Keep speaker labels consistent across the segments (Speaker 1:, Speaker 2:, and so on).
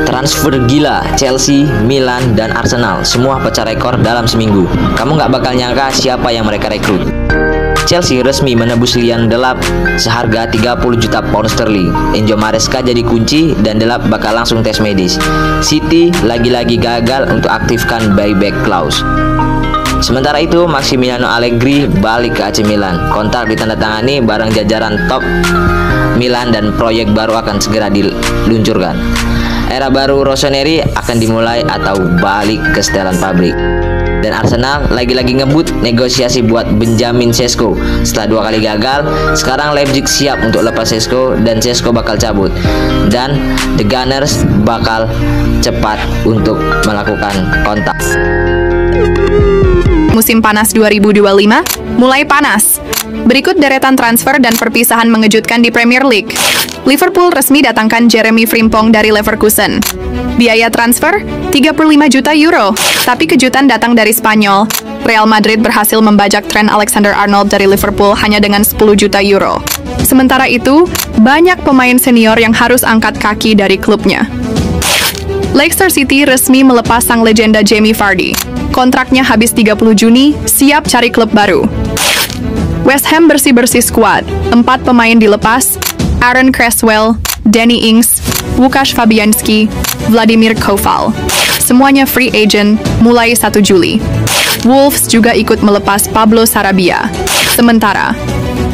Speaker 1: Transfer gila, Chelsea, Milan, dan Arsenal semua pecah rekor dalam seminggu. Kamu nggak bakal nyangka siapa yang mereka rekrut. Chelsea resmi menebus Liam Delap seharga 30 juta pound sterling. Enzo Maresca jadi kunci dan Delap bakal langsung tes medis. City lagi-lagi gagal untuk aktifkan buyback clause. Sementara itu, Massimiliano Allegri balik ke AC Milan. Kontrak ditandatangani bareng jajaran top Milan dan proyek baru akan segera diluncurkan. Era baru Rossoneri akan dimulai atau balik ke setelan pabrik. Dan Arsenal lagi-lagi ngebut negosiasi buat Benjamin Sesko. Setelah 2 kali gagal, sekarang Leipzig siap untuk lepas Sesko dan Sesko bakal cabut. Dan The Gunners bakal cepat untuk melakukan kontak.
Speaker 2: Musim panas 2025 mulai panas. Berikut deretan transfer dan perpisahan mengejutkan di Premier League. Liverpool resmi datangkan Jeremy Frimpong dari Leverkusen. Biaya transfer 35 juta euro. Tapi kejutan datang dari Spanyol. Real Madrid berhasil membajak Trent Alexander-Arnold dari Liverpool hanya dengan 10 juta euro. Sementara itu, banyak pemain senior yang harus angkat kaki dari klubnya. Leicester City resmi melepas sang legenda Jamie Vardy. Kontraknya habis 30 Juni, siap cari klub baru. West Ham bersih-bersih skuad. 4 pemain dilepas, Aaron Cresswell, Danny Ings, Łukasz Fabianski, Vladimir Koval. Semuanya free agent mulai 1 Juli. Wolves juga ikut melepas Pablo Sarabia. Sementara,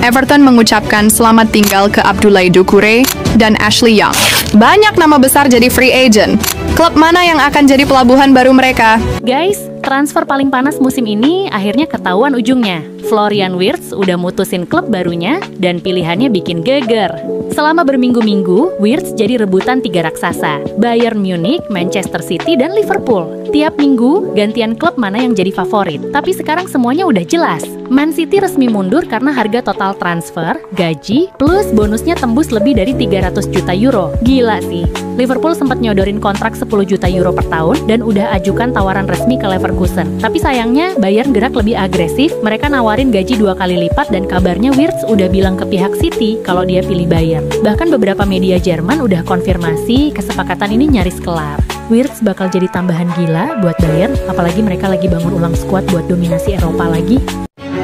Speaker 2: Everton mengucapkan selamat tinggal ke Abdoulaye Doucouré dan Ashley Young. Banyak nama besar jadi free agent. Klub mana yang akan jadi pelabuhan baru mereka?
Speaker 3: Guys, transfer paling panas musim ini akhirnya ketahuan ujungnya. Florian Wirtz udah mutusin klub barunya dan pilihannya bikin geger. Selama berminggu-minggu, Wirtz jadi rebutan 3 raksasa, Bayern Munich, Manchester City, dan Liverpool. Tiap minggu, gantian klub mana yang jadi favorit. Tapi sekarang semuanya udah jelas. Man City resmi mundur karena harga total transfer, gaji, plus bonusnya tembus lebih dari 300 juta euro. Gila sih. Liverpool sempat nyodorin kontrak 10 juta euro per tahun dan udah ajukan tawaran resmi ke Leverkusen. Tapi sayangnya, Bayern gerak lebih agresif, mereka nawarin gaji 2 kali lipat dan kabarnya Wirtz udah bilang ke pihak City kalau dia pilih Bayern. Bahkan beberapa media Jerman udah konfirmasi kesepakatan ini nyaris kelar. Wirtz bakal jadi tambahan gila buat Bayern, apalagi mereka lagi bangun ulang skuad buat dominasi Eropa lagi.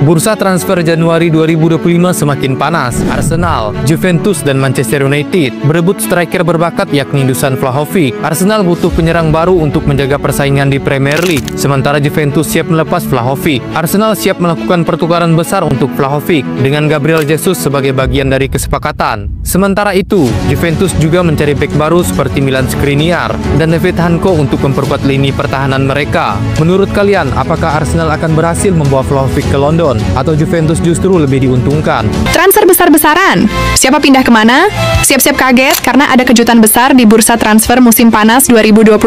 Speaker 4: Bursa transfer Januari 2025 semakin panas. Arsenal, Juventus, dan Manchester United berebut striker berbakat yakni Dusan Vlahovic. Arsenal butuh penyerang baru untuk menjaga persaingan di Premier League, sementara Juventus siap melepas Vlahovic. Arsenal siap melakukan pertukaran besar untuk Vlahovic dengan Gabriel Jesus sebagai bagian dari kesepakatan. Sementara itu, Juventus juga mencari bek baru seperti Milan Skriniar dan David Hanko untuk memperkuat lini pertahanan mereka. Menurut kalian, apakah Arsenal akan berhasil membawa Vlahovic ke London? Atau Juventus justru lebih diuntungkan?
Speaker 2: Transfer besar-besaran. Siapa pindah kemana? Siap-siap kaget karena ada kejutan besar di bursa transfer musim panas 2025.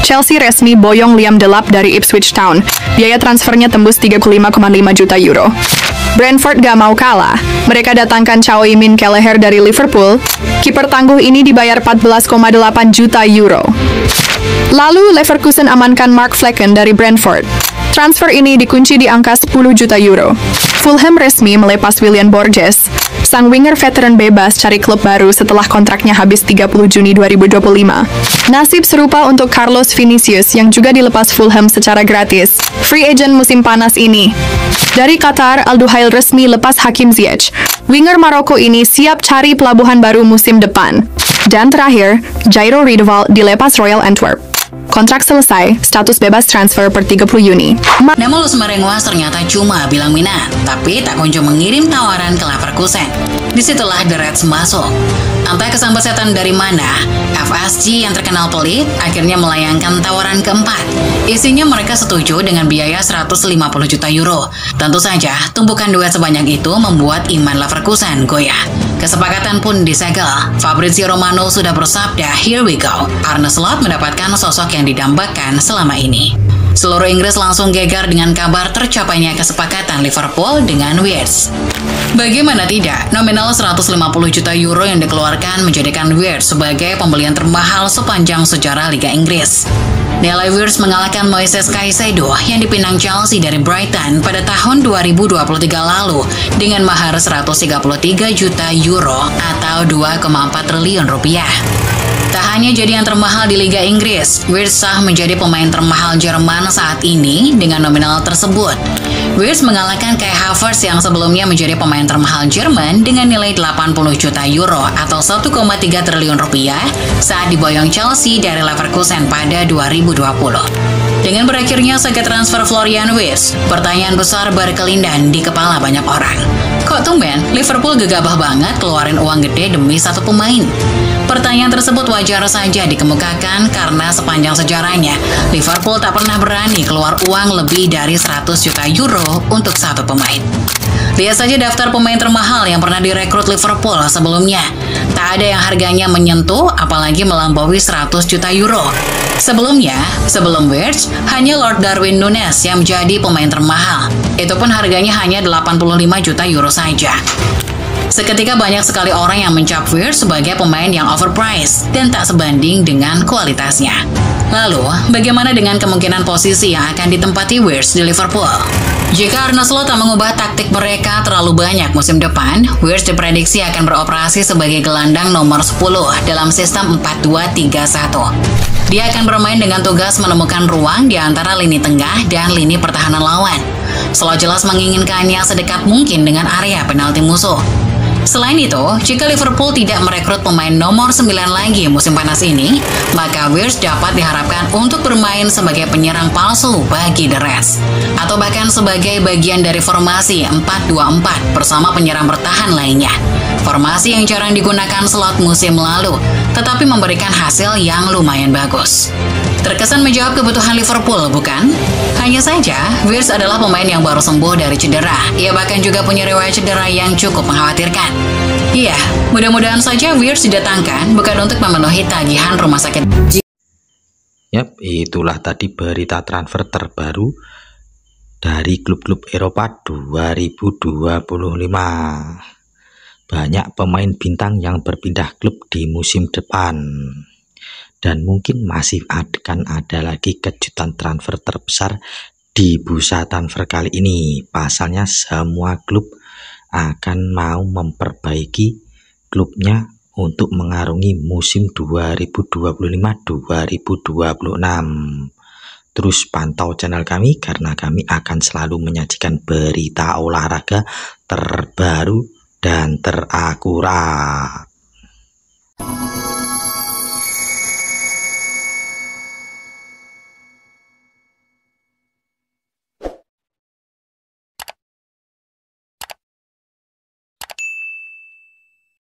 Speaker 2: Chelsea resmi boyong Liam Delap dari Ipswich Town. Biaya transfernya tembus 35,5 juta euro. Brentford gak mau kalah. Mereka datangkan Caoimhin Kelleher dari Liverpool. Kiper tangguh ini dibayar 14,8 juta euro. Lalu Leverkusen amankan Mark Flecken dari Brentford. Transfer ini dikunci di angka 10 juta euro. Fulham resmi melepas William Borges. Sang winger veteran bebas cari klub baru setelah kontraknya habis 30 Juni 2025. Nasib serupa untuk Carlos Vinicius yang juga dilepas Fulham secara gratis. Free agent musim panas ini. Dari Qatar, Al Duhail resmi lepas Hakim Ziyech. Winger Maroko ini siap cari pelabuhan baru musim depan. Dan terakhir, Jairo Riedewald dilepas Royal Antwerp. Kontrak selesai, status bebas transfer per 30 Juni.
Speaker 5: Demolus Merenguas ternyata cuma bilang minat, tapi tak kunjung mengirim tawaran ke Leverkusen. Disitulah The Reds masuk. Entah kesambet setan dari mana, FSG yang terkenal pelit akhirnya melayangkan tawaran keempat. Isinya mereka setuju dengan biaya 150 juta euro. Tentu saja, tumpukan duit sebanyak itu membuat iman Leverkusen goyah. Kesepakatan pun disegel. Fabrizio Romano sudah bersabda, "Here we go." Arne Slot mendapatkan sosok yang didambakan selama ini. Seluruh Inggris langsung gegar dengan kabar tercapainya kesepakatan Liverpool dengan Wirtz. Bagaimana tidak, nominal 150 juta euro yang dikeluarkan menjadikan Wirtz sebagai pembelian termahal sepanjang sejarah Liga Inggris. Nilai Wirtz mengalahkan Moises Caicedo yang dipinang Chelsea dari Brighton pada tahun 2023 lalu dengan mahar 133 juta euro atau 2,4 triliun rupiah. Tak hanya jadi yang termahal di Liga Inggris, Wirtz sah menjadi pemain termahal Jerman saat ini dengan nominal tersebut. Wirtz mengalahkan Kai Havertz yang sebelumnya menjadi pemain termahal Jerman dengan nilai 80 juta euro atau 1,3 triliun rupiah saat diboyong Chelsea dari Leverkusen pada 2020. Dengan berakhirnya saga transfer Florian Wirtz, pertanyaan besar berkelindan di kepala banyak orang. Kok tumben Liverpool gegabah banget keluarin uang gede demi satu pemain? Pertanyaan tersebut wajar saja dikemukakan karena sepanjang sejarahnya, Liverpool tak pernah berani keluar uang lebih dari 100 juta euro untuk satu pemain. Lihat saja daftar pemain termahal yang pernah direkrut Liverpool sebelumnya. Tak ada yang harganya menyentuh, apalagi melampaui 100 juta euro. Sebelumnya, sebelum Wirtz, hanya Lord Darwin Núñez yang menjadi pemain termahal. Itu pun harganya hanya 85 juta euro saja. Seketika banyak sekali orang yang mencap Wirtz sebagai pemain yang overpriced dan tak sebanding dengan kualitasnya. Lalu, bagaimana dengan kemungkinan posisi yang akan ditempati Wirtz di Liverpool? Jika Arne Slot tak mengubah taktik mereka terlalu banyak musim depan, Wirtz diprediksi akan beroperasi sebagai gelandang nomor 10 dalam sistem 4-2-3-1. Dia akan bermain dengan tugas menemukan ruang di antara lini tengah dan lini pertahanan lawan. Slot jelas menginginkannya sedekat mungkin dengan area penalti musuh. Selain itu, jika Liverpool tidak merekrut pemain nomor 9 lagi musim panas ini, maka Wirtz dapat diharapkan untuk bermain sebagai penyerang palsu bagi The Reds, atau bahkan sebagai bagian dari formasi 4-2-4 bersama penyerang bertahan lainnya. Formasi yang jarang digunakan Slot musim lalu, tetapi memberikan hasil yang lumayan bagus. Terkesan menjawab kebutuhan Liverpool, bukan? Hanya saja, Wirtz adalah pemain yang baru sembuh dari cedera. Ia bahkan juga punya riwayat cedera yang cukup mengkhawatirkan. Iya, mudah-mudahan saja Wirtz didatangkan bukan untuk memenuhi tagihan rumah sakit.
Speaker 6: Yap, itulah tadi berita transfer terbaru dari klub-klub Eropa 2025. Banyak pemain bintang yang berpindah klub di musim depan. Dan mungkin masih akan ada lagi kejutan transfer terbesar di bursa transfer kali ini. Pasalnya semua klub akan mau memperbaiki klubnya untuk mengarungi musim 2025-2026. Terus pantau channel kami karena kami akan selalu menyajikan berita olahraga terbaru dan terakurat.